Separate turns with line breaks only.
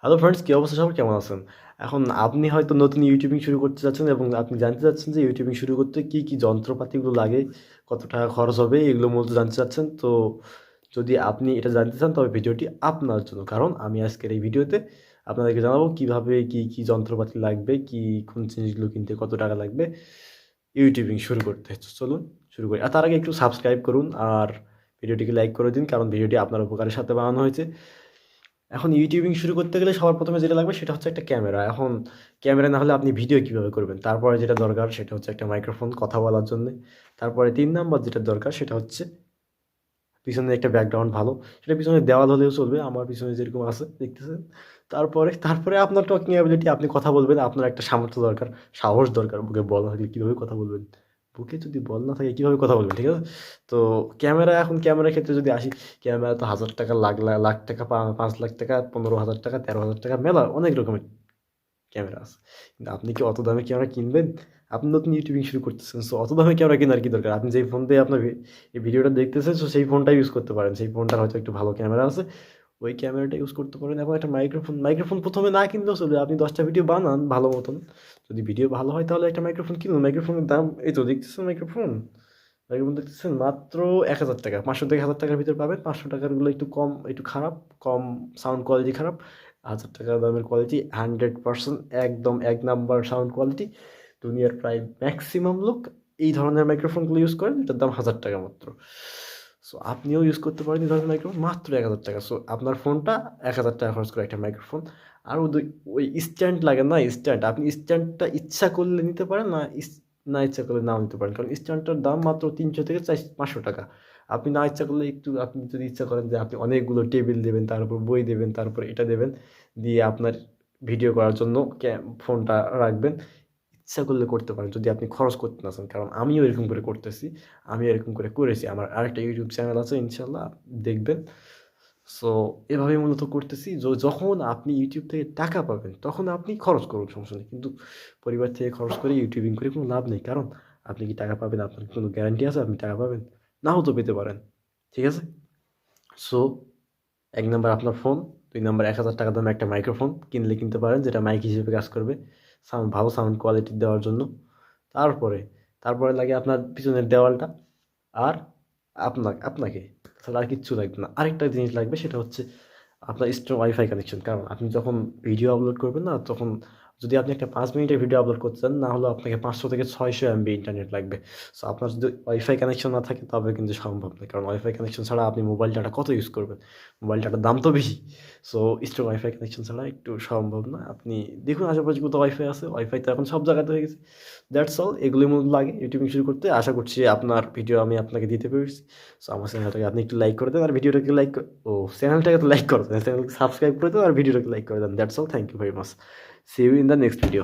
Hello friends, কী অবস্থা সবার, কেমন আছেন? এখন আপনি হয়তো নতুন ইউটিউবিং শুরু করতে যাচ্ছেন এবং আপনি জানতে চাচ্ছেন যে ইউটিউবিং শুরু করতে কী কী যন্ত্রপাতিগুলো লাগে, কত টাকা খরচ হবে, এগুলো মূলত জানতে চাচ্ছেন। তো যদি আপনি এটা জানতে চান তবে ভিডিওটি আপনার জন্য, কারণ আমি আজকের এই ভিডিওতে আপনাদেরকে জানাবো কীভাবে কী কী যন্ত্রপাতি লাগবে, কোন জিনিসগুলো কিনতে কত টাকা লাগবে ইউটিউবিং শুরু করতে। তো চলুন শুরু করি। আর তার আগে একটু সাবস্ক্রাইব করুন আর ভিডিওটিকে লাইক করে দিন, কারণ ভিডিওটি আপনার উপকারের সাথে বানানো হয়েছে। এখন ইউটিউবিং শুরু করতে গেলে সবার প্রথমে যেটা লাগবে সেটা হচ্ছে একটা ক্যামেরা। এখন ক্যামেরা না হলে আপনি ভিডিও কীভাবে করবেন? তারপরে যেটা দরকার সেটা হচ্ছে একটা মাইক্রোফোন কথা বলার জন্যে। তারপরে ৩ নাম্বার যেটা দরকার সেটা হচ্ছে পিছনে একটা ব্যাকগ্রাউন্ড ভালো। সেটা পিছনে দেওয়াল হলেও চলবে। আমার পিছনে যেরকম আছে দেখতেছেন। তারপরে আপনার টকিং অ্যাবিলিটি, আপনি কথা বলবেন, আপনার একটা সামর্থ্য দরকার, সাহস দরকার। বুকে বল না থাকলে কীভাবে কথা বলবেন? বুকে যদি বল না থাকে কীভাবে কথা বলবেন, ঠিক আছে? তো এখন ক্যামেরার ক্ষেত্রে যদি আসি, ক্যামেরা তো ৳১,০০০, লাখ টাকা, ৳৫,০০,০০০, ৳১৫,০০০, ৳১৩,০০০, মেলা অনেক রকমের ক্যামেরা আছে। কিন্তু আপনি কি অত দামি ক্যামেরা কিনবেন? আপনি নতুন ইউটিউবিং শুরু করতেছেন। সো অত দামি ক্যামেরা কেনার কি দরকার? আপনি যেই ফোন দিয়ে আপনার এই ভিডিওটা দেখতেছেন, সো সেই ফোনটা ইউজ করতে পারেন। সেই ফোনটার হয়তো একটু ভালো ক্যামেরা আছে। ওই ক্যামেরাটা ইউজ করতে পারেন এবং একটা মাইক্রোফোন ১ম এ না কিনলেও চলবে। আপনি ১০ টা ভিডিও বানান ভালো মতন। যদি ভিডিও ভালো হয় তাহলে একটা মাইক্রোফোন কিনুন। মাইক্রোফোনের দাম এই তো দেখতেছেন মাইক্রোফোন। মাইক্রোফোন দেখতেছেন মাত্র ৳১,০০০, ৳৫০০ থেকে ৳১,০০০ ভিতরে পাবেন। ৳৫০০ গুলো একটু কম, একটু খারাপ, কম সাউন্ড কোয়ালিটি খারাপ। ৳১,০০০ দামের কোয়ালিটি 100% একদম ১ নাম্বার সাউন্ড কোয়ালিটি। দুনিয়ার প্রায় ম্যাক্সিমাম লোক এই ধরনের মাইক্রোফোনগুলো ইউজ করেন, এটার দাম ৳১,০০০ মাত্র। সো আপনিও ইউজ করতে পারেন এই ধরনের মাইক্রোফোন মাত্র ৳১,০০০। সো আপনার ফোনটা ৳১,০০০ খরচ করে একটা মাইক্রোফোন। আর ওই স্ট্যান্ড লাগে না? স্ট্যান্ড, আপনি স্ট্যান্ডটা ইচ্ছা করলে নিতে পারেন, না ইচ্ছা করলে নাও নিতে পারেন। কারণ স্ট্যান্ডটার দাম মাত্র ৳৩০০ থেকে ৳৫০০। আপনি না ইচ্ছা করলে আপনি যদি ইচ্ছা করেন যে আপনি অনেকগুলো টেবিল দেবেন, তার উপর বই দেবেন, তারপর এটা দেবেন, দিয়ে আপনার ভিডিও করার জন্য ফোনটা রাখবেন। ইচ্ছা করলে করতে পারেন যদি আপনি খরচ করতে না চান। কারণ আমিও এরকম করে করতেছি। আমিও এরকম করে করেছি। আমার আরেকটা ইউটিউব চ্যানেল আছে, ইনশাআল্লাহ দেখবেন। সো এভাবেই মূলত করতেছি। যখন আপনি ইউটিউব থেকে টাকা পাবেন তখন আপনি খরচ করুন, সমস্যা নেই। কিন্তু পরিবার থেকে খরচ করে ইউটিউবিং করে কোনো লাভ নেই। কারণ আপনি কি টাকা পাবেন? আপনার কি কোনো গ্যারান্টি আছে আপনি টাকা পাবেন? নাও তো পেতে পারেন। ঠিক আছে? সো ১ নাম্বার আপনার ফোন, ২ নাম্বার ৳১,০০০ দামের একটা মাইক্রোফোন কিনলে কিনতে পারেন, যেটা মাইক হিসেবে কাজ করবে। ভালো সাউন্ড কোয়ালিটি দেওয়ার জন্য। তারপরে, তারপরে লাগে আপনার পিছনের দেওয়ালটা আর আপনাকে। তাছাড়া আর কিচ্ছু লাগবে না। আরেকটা জিনিস লাগবে, সেটা হচ্ছে আপনার স্ট্রং ওয়াইফাই কানেকশন। কারণ আপনি যখন ভিডিও আপলোড করবেন না, তখন যদি আপনি একটা ৫ মিনিটের ভিডিও আপলোড করতে চান, না হলেও আপনাকে ৫০০ থেকে ৬০০ এমবি ইন্টারনেট লাগবে। সো আপনার যদি ওয়াইফাই কানেকশন না থাকে তবে কিন্তু সম্ভব না। কারণ ওয়াইফাই কানেকশন ছাড়া আপনি মোবাইল ডাটা কত ইউজ করবেন? মোবাইল ডাটার দাম তো বেশি। সো স্ট্রং ওয়াইফাই কানেকশন ছাড়া একটু সম্ভব না। আপনি দেখুন আশেপাশে কোথাও ওয়াইফাই আছে। ওয়াইফাই তো এখন সব জায়গাতে হয়ে গেছে। That's all. এগুলোই মূলত লাগে ইউটিউবিং শুরু করতে। আশা করছি আপনার ভিডিও আমি আপনাকে দিতে পেরেছি। সো আমার চ্যানেলটাকে আপনি একটু লাইক করে দেন আর ভিডিওটাকে চ্যানেলটাকে তো লাইক করে দেন। চ্যানেলকে সাবস্ক্রাইব করে দেন আর ভিডিওটাকে লাইক করে দেন। That's all. Thank you very much. See you in the next video.